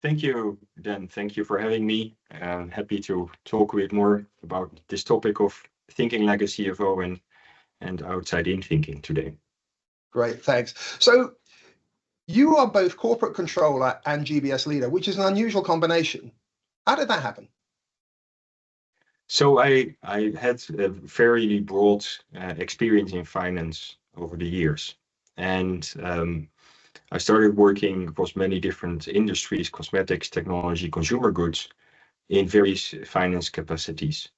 Thank you, Dan. Thank you for having me. I'm happy to talk a bit more about this topic of thinking like a CFO and outside-in thinking today. Great, thanks. So you are both corporate controller and GBS leader, which is an unusual combination. How did that happen? So I had a very broad experience in finance over the years. And I started working across many different industries, cosmetics, technology, consumer goods, in various finance capacities.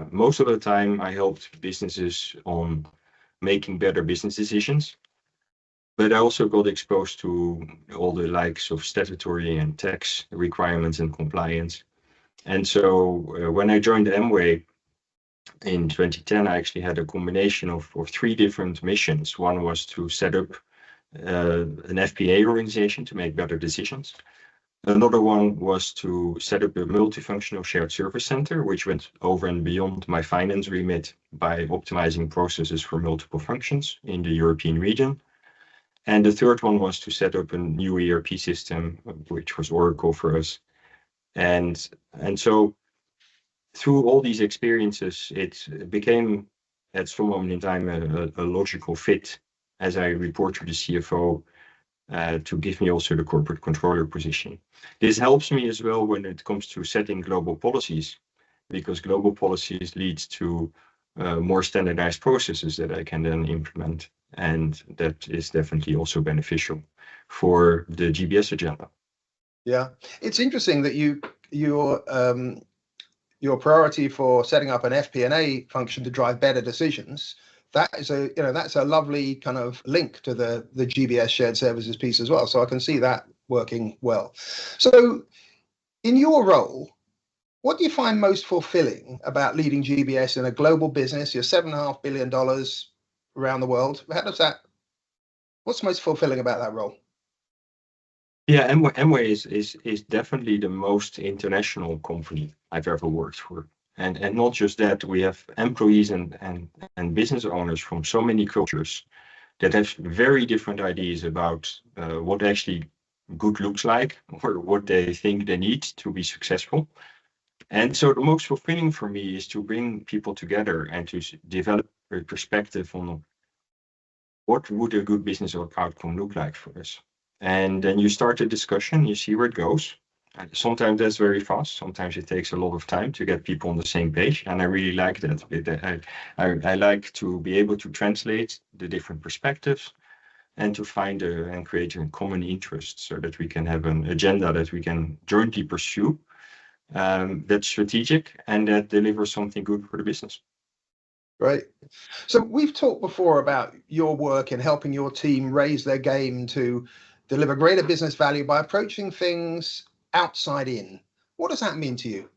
Most of the time, I helped businesses on making better business decisions. But I also got exposed to all the likes of statutory and tax requirements and compliance. And so when I joined Amway in 2010, I actually had a combination of three different missions. One was to set up an FP&A organization to make better decisions. Another one was to set up a multifunctional shared service center, which went over and beyond my finance remit by optimizing processes for multiple functions in the European region. And the third one was to set up a new ERP system, which was Oracle for us. And so through all these experiences, it became at some moment in time a logical fit as I report to the CFO to give me also the corporate controller position. This helps me as well when it comes to setting global policies, because global policies leads to more standardized processes that I can then implement. And that is definitely also beneficial for the GBS agenda. Yeah, it's interesting that your priority for setting up an FP&A function to drive better decisions. That's a lovely kind of link to the GBS shared services piece as well. So I can see that working well. So in your role, what do you find most fulfilling about leading GBS in a global business? You're $7.5 billion around the world. What's most fulfilling about that role? Yeah, Amway is definitely the most international company I've ever worked for. And not just that, we have employees and business owners from so many cultures that have very different ideas about what actually good looks like or what they think they need to be successful. And so the most fulfilling for me is to bring people together and to develop a perspective on what would a good business outcome look like for us. And then you start a discussion, you see where it goes. And sometimes that's very fast. Sometimes it takes a lot of time to get people on the same page. And I really like that. I like to be able to translate the different perspectives and to find and create a common interest so that we can have an agenda that we can jointly pursue that's strategic and that delivers something good for the business. Right. So we've talked before about your work in helping your team raise their game to deliver greater business value by approaching things outside in. What does that mean to you?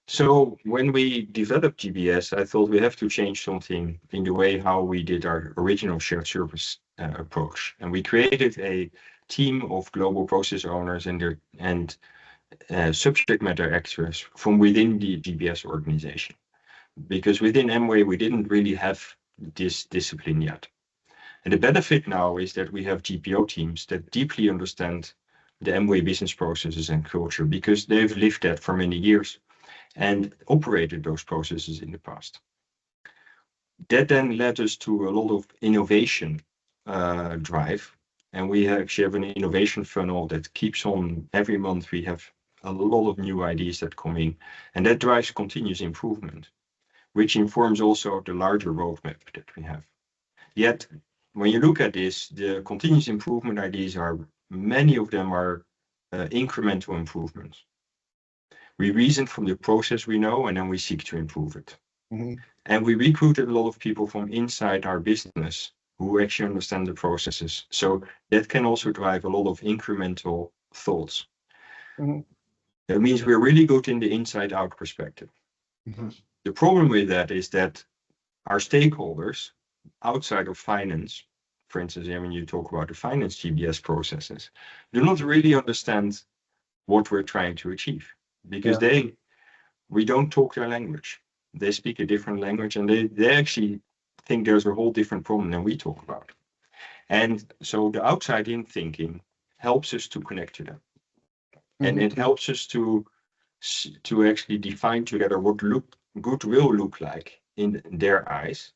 So when we developed GBS, I thought we have to change something in the way how we did our original shared service approach. And we created a team of global process owners and subject matter experts from within the GBS organization. Because within Amway, we didn't really have this discipline yet. And the benefit now is that we have GPO teams that deeply understand the Amway business processes and culture because they've lived that for many years and operated those processes in the past. That then led us to a lot of innovation drive. And we actually have an innovation funnel that keeps on every month. We have a lot of new ideas that come in, and that drives continuous improvement, which informs also the larger roadmap that we have. Yet, when you look at this, the continuous improvement ideas many of them are incremental improvements. We reason from the process we know, and then we seek to improve it. Mm-hmm. And we recruited a lot of people from inside our business who actually understand the processes. So that can also drive a lot of incremental thoughts. Mm-hmm. That means we're really good in the inside out perspective. Mm-hmm. The problem with that is that our stakeholders outside of finance, for instance, when you talk about the finance GBS processes, do not really understand what we're trying to achieve because we don't talk their language. They speak a different language and they actually think there's a whole different problem than we talk about. And so the outside in thinking helps us to connect to them. And it helps us to actually define together what good will look like in their eyes.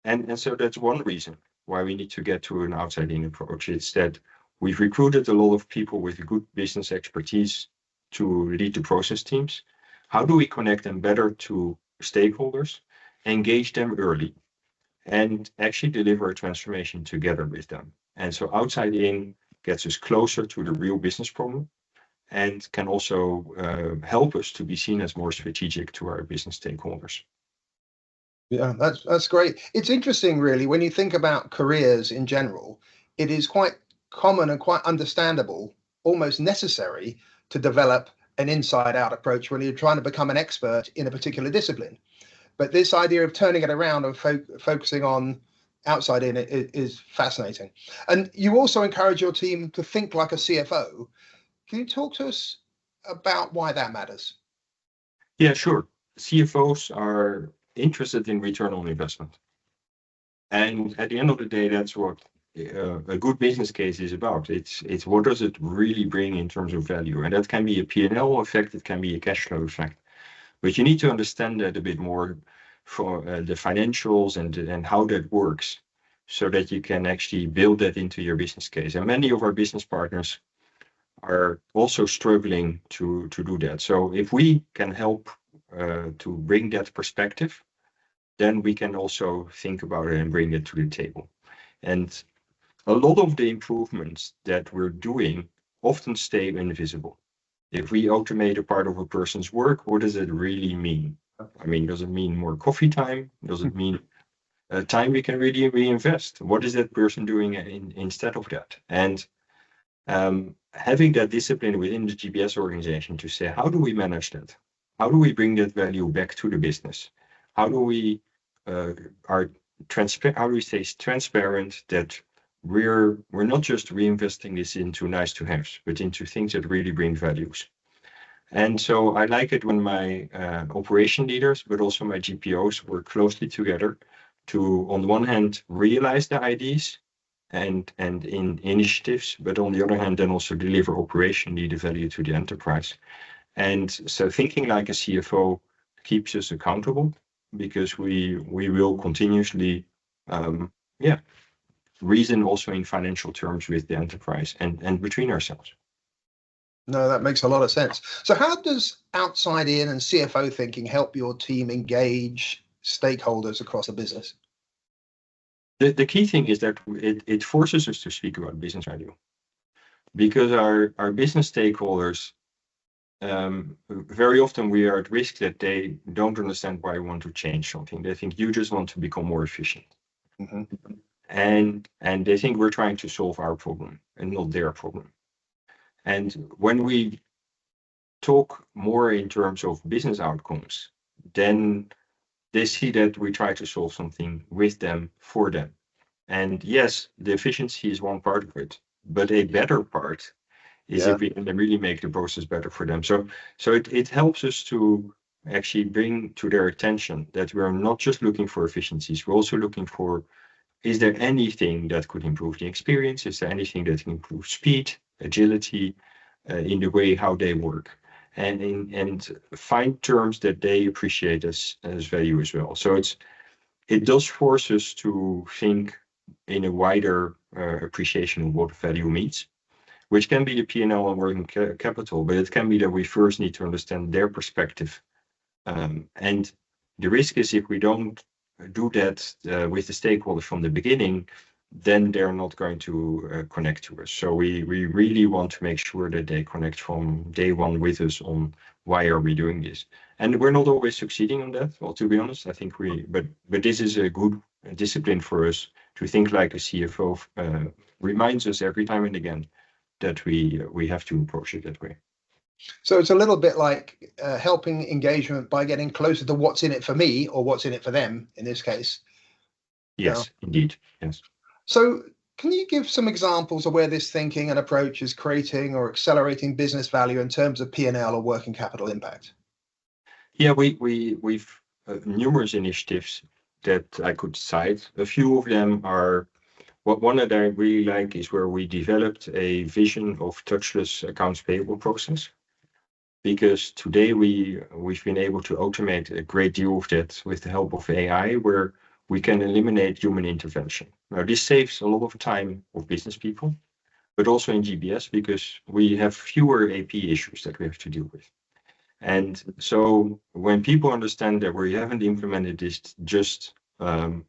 And so that's one reason why we need to get to an outside-in approach. It's that we've recruited a lot of people with good business expertise to lead the process teams. How do we connect them better to stakeholders, engage them early, and actually deliver a transformation together with them? And so outside in gets us closer to the real business problem and can also help us to be seen as more strategic to our business stakeholders. Yeah, that's great. It's interesting, really, when you think about careers in general, it is quite common and quite understandable, almost necessary, to develop an inside-out approach when you're trying to become an expert in a particular discipline. But this idea of turning it around and focusing on outside in is fascinating. And you also encourage your team to think like a CFO. Can you talk to us about why that matters? Yeah, sure. CFOs are interested in return on investment. And at the end of the day, that's what a good business case is about. It's what does it really bring in terms of value? And that can be a P&L effect, it can be a cash flow effect. But you need to understand that a bit more for the financials and how that works so that you can actually build that into your business case. And many of our business partners are also struggling to do that. So if we can help to bring that perspective, then we can also think about it and bring it to the table. And a lot of the improvements that we're doing often stay invisible. If we automate a part of a person's work, what does it really mean? I mean, does it mean more coffee time? Does it mean time we can really reinvest? What is that person doing instead of that? And having that discipline within the GBS organization to say, how do we manage that? How do we bring that value back to the business? How do we stay transparent that we're not just reinvesting this into nice to haves, but into things that really bring values. And so I like it when my operation leaders, but also my GPOs work closely together to, on the one hand, realize the ideas and in initiatives, but on the other hand, then also deliver operationally the value to the enterprise. And so thinking like a CFO keeps us accountable because we will continuously, reason also in financial terms with the enterprise and between ourselves. No, that makes a lot of sense. So how does outside in and CFO thinking help your team engage stakeholders across the business? The key thing is that it forces us to speak about business value because our business stakeholders, very often we are at risk that they don't understand why we want to change something. They think you just want to become more efficient. Mm-hmm. And they think we're trying to solve our problem and not their problem. And when we talk more in terms of business outcomes, then they see that we try to solve something with them, for them. And yes, the efficiency is one part of it, but a better part is if we can really make the process better for them. So it helps us to actually bring to their attention that we're not just looking for efficiencies, we're also looking for, is there anything that could improve the experience? Is there anything that can improve speed, agility, in the way how they work? And find terms that they appreciate as value as well. So it does force us to think in a wider appreciation of what value means, which can be the P&L and working capital, but it can be that we first need to understand their perspective. And the risk is if we don't do that with the stakeholders from the beginning, then they're not going to connect to us. So we really want to make sure that they connect from day one with us on why are we doing this. And we're not always succeeding on that. Well, to be honest, I think but this is a good discipline for us to think like a CFO reminds us every time and again that we have to approach it that way. So it's a little bit like helping engagement by getting closer to what's in it for me or what's in it for them in this case. Yes, indeed. Yes. So can you give some examples of where this thinking and approach is creating or accelerating business value in terms of P&L or working capital impact? Yeah, we've numerous initiatives that I could cite. A few of them are one that I really like is where we developed a vision of touchless accounts payable process. Because today we've been able to automate a great deal of that with the help of AI, where we can eliminate human intervention. Now, this saves a lot of time of business people, but also in GBS because we have fewer AP issues that we have to deal with. And so when people understand that we haven't implemented this just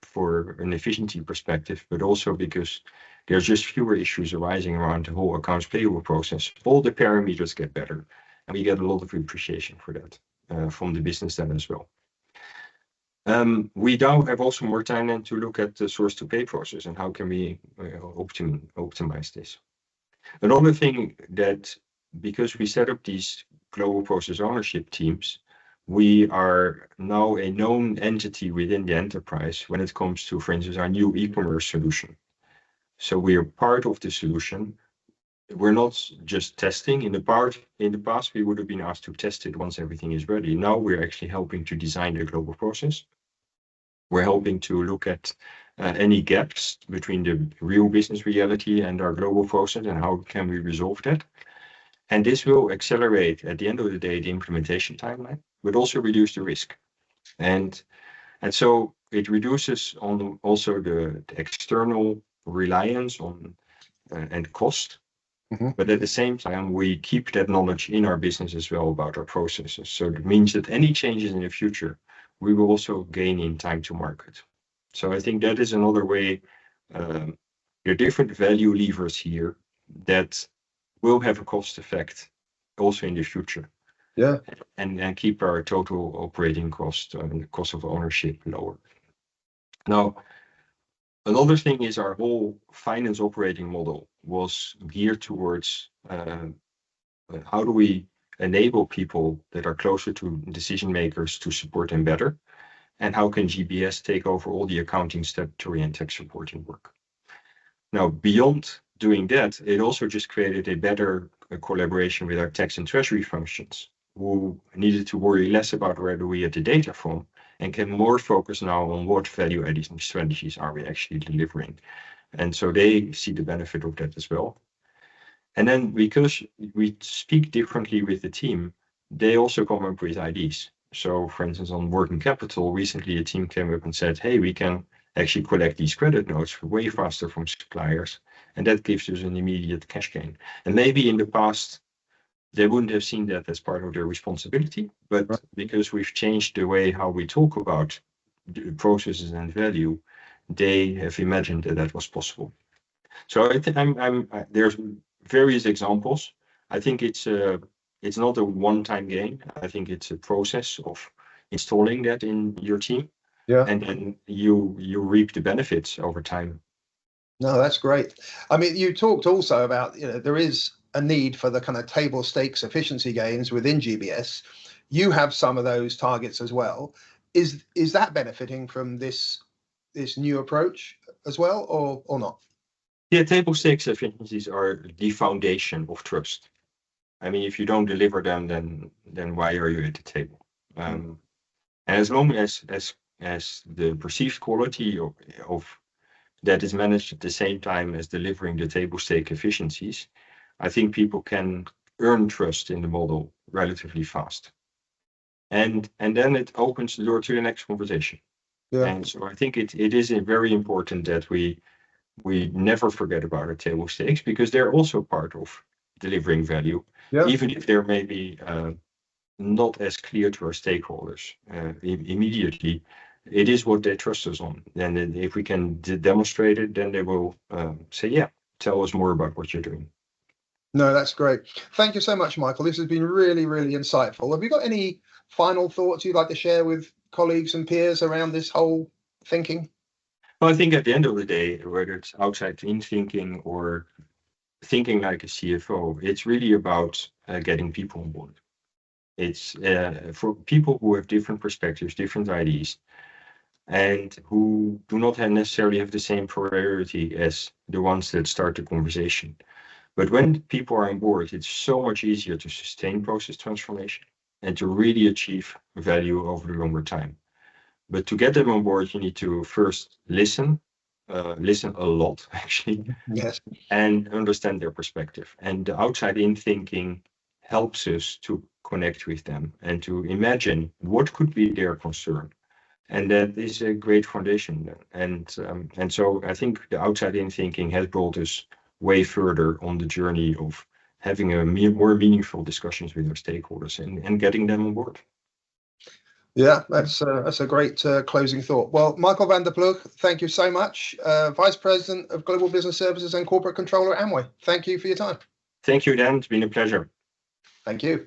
for an efficiency perspective, but also because there's just fewer issues arising around the whole accounts payable process, all the parameters get better. And we get a lot of appreciation for that from the business then as well. We now have also more time then to look at the source to pay process and how can we optimize this. Another thing that, because we set up these global process ownership teams, we are now a known entity within the enterprise when it comes to, for instance, our new e-commerce solution. So we are part of the solution. We're not just testing. In the past, we would have been asked to test it once everything is ready. Now we're actually helping to design the global process. We're helping to look at any gaps between the real business reality and our global process and how can we resolve that. And this will accelerate, at the end of the day, the implementation timeline, but also reduce the risk. And so it reduces on also the external reliance on and cost. Mm-hmm. But at the same time, we keep that knowledge in our business as well about our processes. So it means that any changes in the future, we will also gain in time to market. So I think that is another way. There are different value levers here that will have a cost effect also in the future. Yeah. And keep our total operating cost and the cost of ownership lower. Now, another thing is our whole finance operating model was geared towards how do we enable people that are closer to decision makers to support them better, and how can GBS take over all the accounting, statutory, and tax reporting work. Now, beyond doing that, it also just created a better collaboration with our tax and treasury functions, who needed to worry less about where do we get the data from, and can more focus now on what value-adding strategies are we actually delivering. And so they see the benefit of that as well. And then because we speak differently with the team, they also come up with ideas. So for instance, on working capital, recently a team came up and said, hey, we can actually collect these credit notes way faster from suppliers. And that gives us an immediate cash gain. And maybe in the past, they wouldn't have seen that as part of their responsibility, but right, because we've changed the way how we talk about the processes and value, they have imagined that that was possible. So I think there's various examples. I think it's not a one-time gain. I think it's a process of installing that in your team. Yeah. And then you reap the benefits over time. No, that's great. I mean, you talked also about, there is a need for the kind of table stakes efficiency gains within GBS. You have some of those targets as well. Is that benefiting from this new approach as well, or not? Yeah, table stakes efficiencies are the foundation of trust. I mean, if you don't deliver them, then why are you at the table? And as long as the perceived quality of that is managed at the same time as delivering the table stake efficiencies, I think people can earn trust in the model relatively fast. And then it opens the door to the next conversation. Yeah. And so I think it is very important that we never forget about our table stakes, because they're also part of delivering value, yeah, even if they're maybe not as clear to our stakeholders immediately. It is what they trust us on. And if we can demonstrate it, then they will say, yeah, tell us more about what you're doing. No, that's great. Thank you so much, Michael. This has been really, really insightful. Have you got any final thoughts you'd like to share with colleagues and peers around this whole thinking? Well, I think at the end of the day, whether it's outside-in thinking or thinking like a CFO, it's really about getting people on board. It's for people who have different perspectives, different ideas, and who do not necessarily have the same priority as the ones that start the conversation. But when people are on board, it's so much easier to sustain process transformation and to really achieve value over the longer time. But to get them on board, you need to first listen, listen a lot, actually, Yes. and understand their perspective. And the outside-in thinking helps us to connect with them and to imagine what could be their concern. And that is a great foundation. And so I think the outside-in thinking has brought us way further on the journey of having a more meaningful discussions with our stakeholders and getting them on board. Yeah, that's a great closing thought. Well, Michael van der Ploeg, thank you so much. Vice President of Global Business Services and Corporate Controller at Amway. Thank you for your time. Thank you, Dan. It's been a pleasure. Thank you.